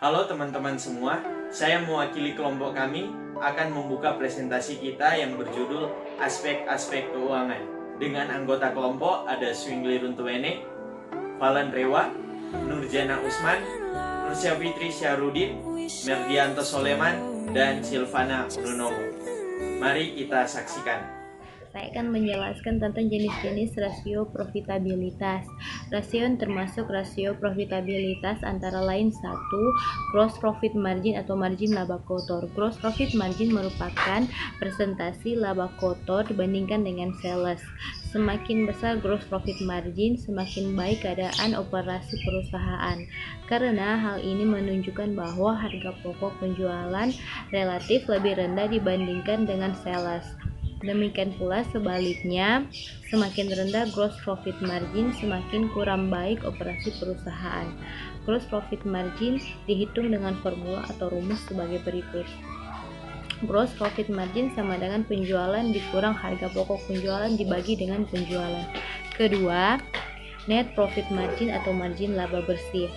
Halo teman-teman semua, saya mewakili kelompok kami akan membuka presentasi kita yang berjudul Aspek-Aspek Keuangan. Dengan anggota kelompok ada Swingli Runtuwene, Valen Rewa, Nurjana Usman, Nursia Fitri Syahrudin, Merdianto Soleman, dan Silvana Nunomo. Mari kita saksikan. Saya akan menjelaskan tentang jenis-jenis rasio profitabilitas. Rasio yang termasuk rasio profitabilitas antara lain 1. Gross profit margin atau margin laba kotor. Gross profit margin merupakan presentasi laba kotor dibandingkan dengan sales. Semakin besar gross profit margin, semakin baik keadaan operasi perusahaan. Karena hal ini menunjukkan bahwa harga pokok penjualan relatif lebih rendah dibandingkan dengan sales. Demikian pula sebaliknya, semakin rendah gross profit margin, semakin kurang baik operasi perusahaan. Gross profit margin dihitung dengan formula atau rumus sebagai berikut. Gross profit margin sama dengan penjualan dikurang harga pokok penjualan dibagi dengan penjualan. Kedua, net profit margin atau margin laba bersih.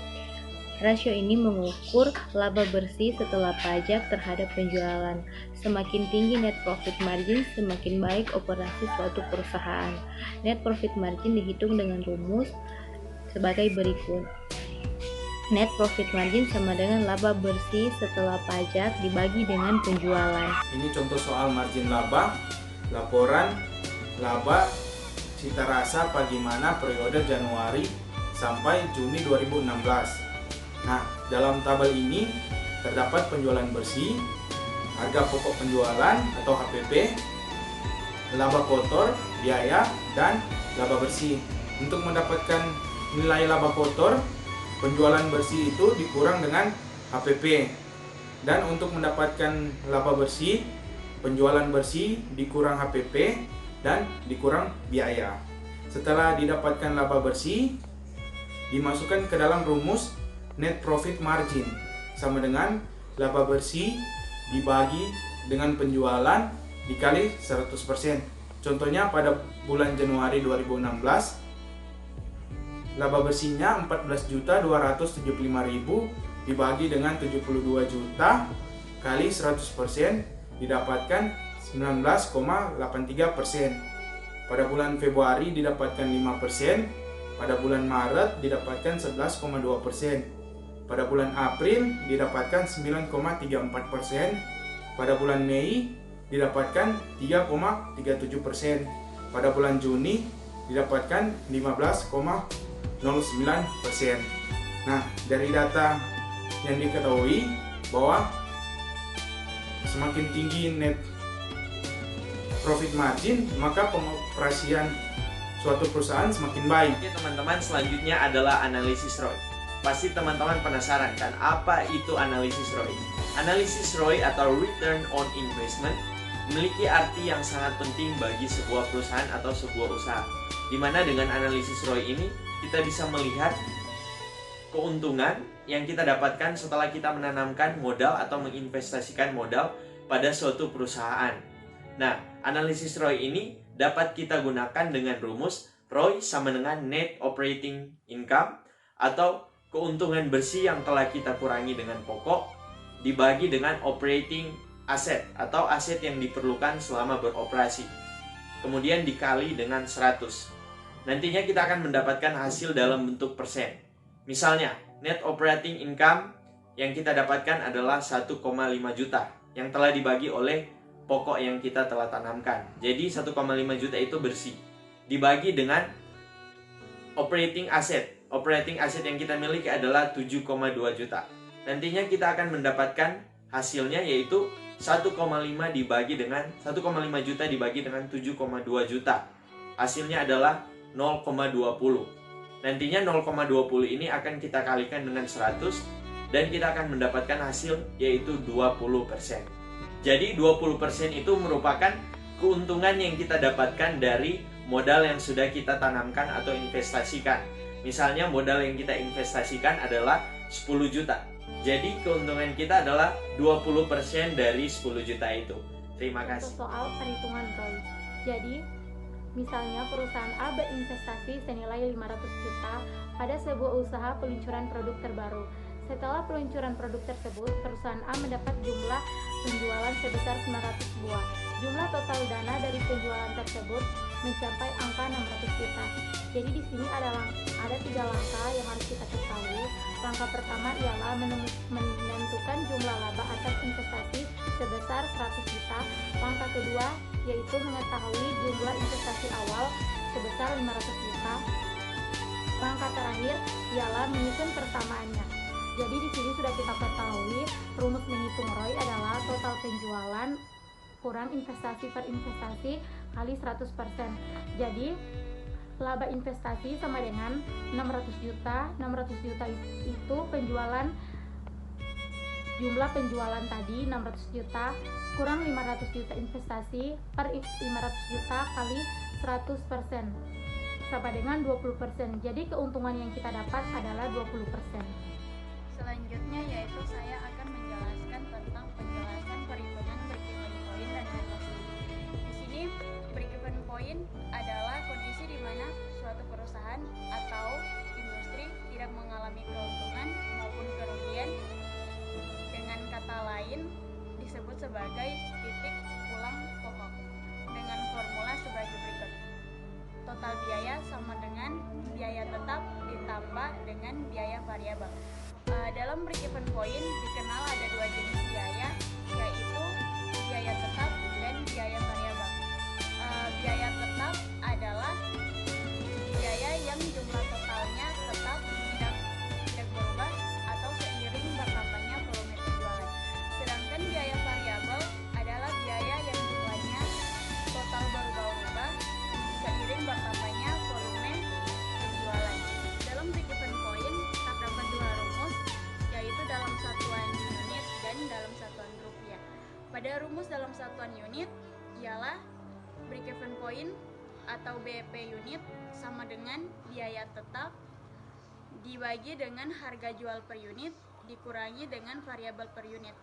Rasio ini mengukur laba bersih setelah pajak terhadap penjualan. Semakin tinggi net profit margin, semakin baik operasi suatu perusahaan. Net profit margin dihitung dengan rumus sebagai berikut. Net profit margin sama dengan laba bersih setelah pajak dibagi dengan penjualan. Ini contoh soal margin laba, laporan laba cita rasa pagi mana periode Januari sampai Juni 2016. Nah, dalam tabel ini terdapat penjualan bersih, harga pokok penjualan atau HPP, laba kotor, biaya, dan laba bersih. Untuk mendapatkan nilai laba kotor, penjualan bersih itu dikurang dengan HPP. Dan untuk mendapatkan laba bersih, penjualan bersih dikurang HPP dan dikurang biaya. Setelah didapatkan laba bersih, dimasukkan ke dalam rumus net profit margin sama dengan laba bersih dibagi dengan penjualan dikali 100%. Contohnya pada bulan Januari 2016, laba bersihnya 14.275.000 dibagi dengan 72 juta kali 100% didapatkan 19,83%. Pada bulan Februari didapatkan 5%, pada bulan Maret didapatkan 11,2%. Pada bulan April didapatkan 9,34%, pada bulan Mei didapatkan 3,37%, pada bulan Juni didapatkan 15,09%. Nah, dari data yang diketahui bahwa semakin tinggi net profit margin, maka pengoperasian suatu perusahaan semakin baik. Oke teman-teman, selanjutnya adalah analisis ROI. Pasti teman-teman penasaran kan, apa itu analisis ROI? Analisis ROI atau Return on Investment memiliki arti yang sangat penting bagi sebuah perusahaan atau sebuah usaha. Dimana dengan analisis ROI ini, kita bisa melihat keuntungan yang kita dapatkan setelah kita menanamkan modal atau menginvestasikan modal pada suatu perusahaan. Nah, analisis ROI ini dapat kita gunakan dengan rumus ROI sama dengan Net Operating Income atau keuntungan bersih yang telah kita kurangi dengan pokok dibagi dengan operating asset atau aset yang diperlukan selama beroperasi. Kemudian dikali dengan 100. Nantinya kita akan mendapatkan hasil dalam bentuk persen. Misalnya, net operating income yang kita dapatkan adalah 1,5 juta yang telah dibagi oleh pokok yang kita telah tanamkan. Jadi 1,5 juta itu bersih. Dibagi dengan operating asset. Operating asset yang kita miliki adalah 7,2 juta. Nantinya kita akan mendapatkan hasilnya yaitu 1,5 dibagi dengan 1,5 juta dibagi dengan 7,2 juta. Hasilnya adalah 0,20. Nantinya 0,20 ini akan kita kalikan dengan 100 dan kita akan mendapatkan hasil yaitu 20%. Jadi 20% itu merupakan keuntungan yang kita dapatkan dari modal yang sudah kita tanamkan atau investasikan. Misalnya modal yang kita investasikan adalah 10 juta. Jadi keuntungan kita adalah 20% dari 10 juta itu. Terima kasih. Soal perhitungan ROI. Jadi, misalnya perusahaan A berinvestasi senilai 500 juta pada sebuah usaha peluncuran produk terbaru. Setelah peluncuran produk tersebut, perusahaan A mendapat jumlah penjualan sebesar 900 buah. Jumlah total dana dari penjualan tersebut mencapai angka 600 juta. Jadi di sini ada 3 langkah yang harus kita ketahui. Langkah pertama ialah menentukan jumlah laba atas investasi sebesar 100 juta. Langkah kedua yaitu mengetahui jumlah investasi awal sebesar 500 juta. Langkah terakhir ialah menyusun persamaannya. Jadi di sini sudah kita ketahui rumus menghitung ROI adalah total penjualan kurang investasi per investasi kali 100%. Jadi laba investasi sama dengan 600 juta. 600 juta itu jumlah penjualan tadi 600 juta kurang 500 juta investasi per 500 juta kali 100% sama dengan 20%. Jadi keuntungan yang kita dapat adalah 20%. Selanjutnya yaitu saya akan menjelaskan tentang penjelasan perhitungan break-even point dan rumus. Di sini break-even point adalah kondisi di mana suatu perusahaan atau industri tidak mengalami keuntungan maupun kerugian. Dengan kata lain disebut sebagai titik pulang pokok. Dengan formula sebagai berikut. Total biaya sama dengan biaya tetap ditambah dengan biaya variabel. Dalam break-even point dikenal ada 2 jenis biaya, yaitu biaya tetap dan biaya variabel. Biaya tetap adalah biaya yang jumlah totalnya tetap tidak berubah atau seiring bertambahnya volume penjualan. Sedangkan biaya variabel adalah biaya yang jumlahnya total berubah-ubah seiring bertambahnya volume penjualan. Dalam break-even point terdapat 2 rumus, yaitu dalam satuan unit dan dalam satuan rupiah. Pada rumus dalam satuan unit ialah break-even point atau BEP unit sama dengan biaya tetap dibagi dengan harga jual per unit dikurangi dengan variabel per unit.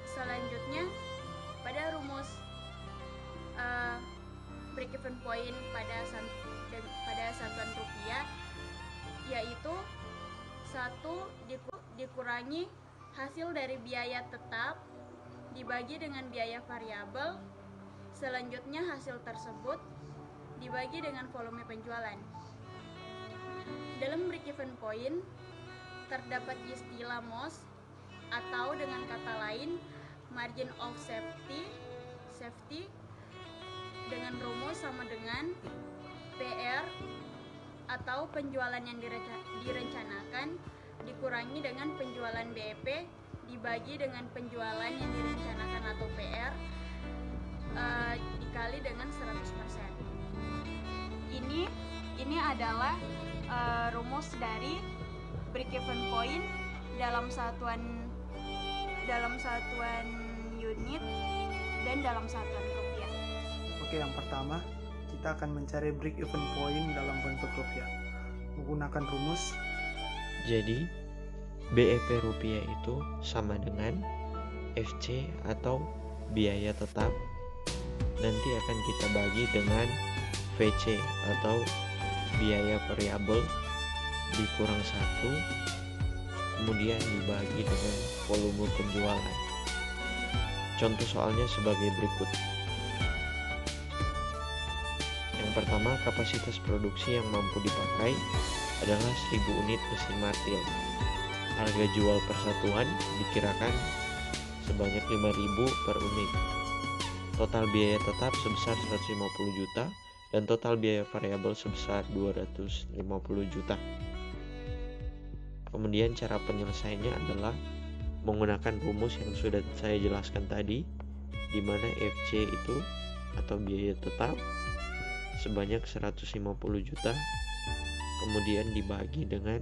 Selanjutnya pada rumus break-even point pada satuan rupiah yaitu 1 dikurangi hasil dari biaya tetap dibagi dengan biaya variabel. Selanjutnya hasil tersebut dibagi dengan volume penjualan. Dalam break-even point terdapat istilah MOS atau dengan kata lain margin of safety dengan rumus sama dengan PR atau penjualan yang direncanakan dikurangi dengan penjualan BEP dibagi dengan penjualan yang direncanakan atau PR dikali dengan 100%. Ini adalah rumus dari break-even point dalam satuan unit dan dalam satuan rupiah. Oke, yang pertama kita akan mencari break-even point dalam bentuk rupiah menggunakan rumus. Jadi BEP rupiah itu sama dengan FC atau biaya tetap, nanti akan kita bagi dengan VC atau biaya variabel dikurang 1 kemudian dibagi dengan volume penjualan. Contoh soalnya sebagai berikut. Yang pertama, kapasitas produksi yang mampu dipakai adalah 1000 unit mesin martil. Harga jual persatuan dikirakan sebanyak 5.000 per unit. Total biaya tetap sebesar 150 juta dan total biaya variabel sebesar 250 juta. Kemudian cara penyelesaiannya adalah menggunakan rumus yang sudah saya jelaskan tadi, di mana FC itu atau biaya tetap sebanyak 150 juta kemudian dibagi dengan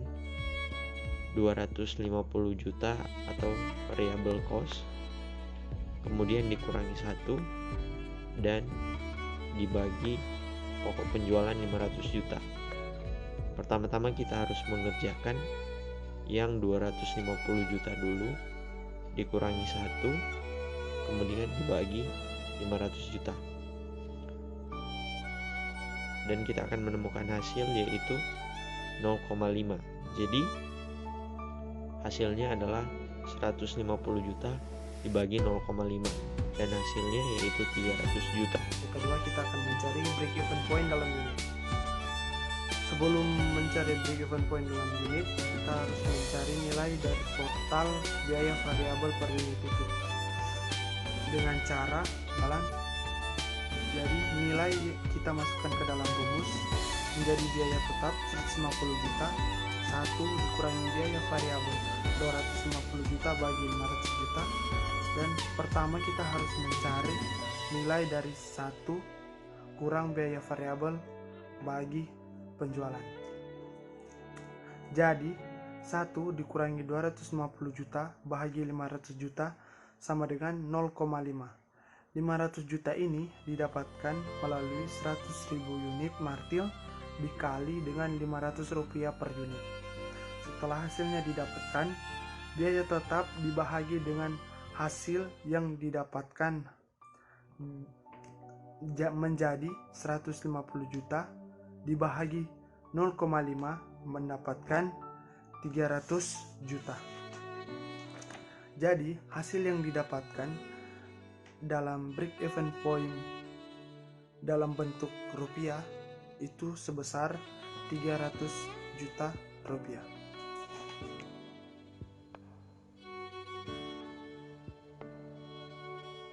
250 juta atau variable cost, kemudian dikurangi 1 dan dibagi pokok penjualan 500 juta. Pertama-tama kita harus mengerjakan yang 250 juta dulu dikurangi 1 kemudian dibagi 500 juta. Dan kita akan menemukan hasil yaitu 0,5. Jadi Hasilnya adalah 150 juta dibagi 0,5 dan hasilnya yaitu 300 juta. Yang kedua, kita akan mencari break even point dalam unit. Sebelum mencari break even point dalam unit, kita harus mencari nilai dari total biaya variabel per unit itu dengan cara jadi nilai kita masukkan ke dalam rumus menjadi biaya tetap 150 juta 1 dikurangi biaya variabel 250 juta bagi 500 juta, dan pertama kita harus mencari nilai dari 1 kurang biaya variabel bagi penjualan. Jadi 1 dikurangi 250 juta bagi 500 juta sama dengan 0,5. 500 juta ini didapatkan melalui 100.000 unit martil dikali dengan Rp500 per unit. Setelah hasilnya didapatkan, biaya tetap dibahagi dengan hasil yang didapatkan menjadi 150 juta dibahagi 0,5 mendapatkan 300 juta. Jadi hasil yang didapatkan dalam break even point dalam bentuk rupiah itu sebesar 300 juta rupiah.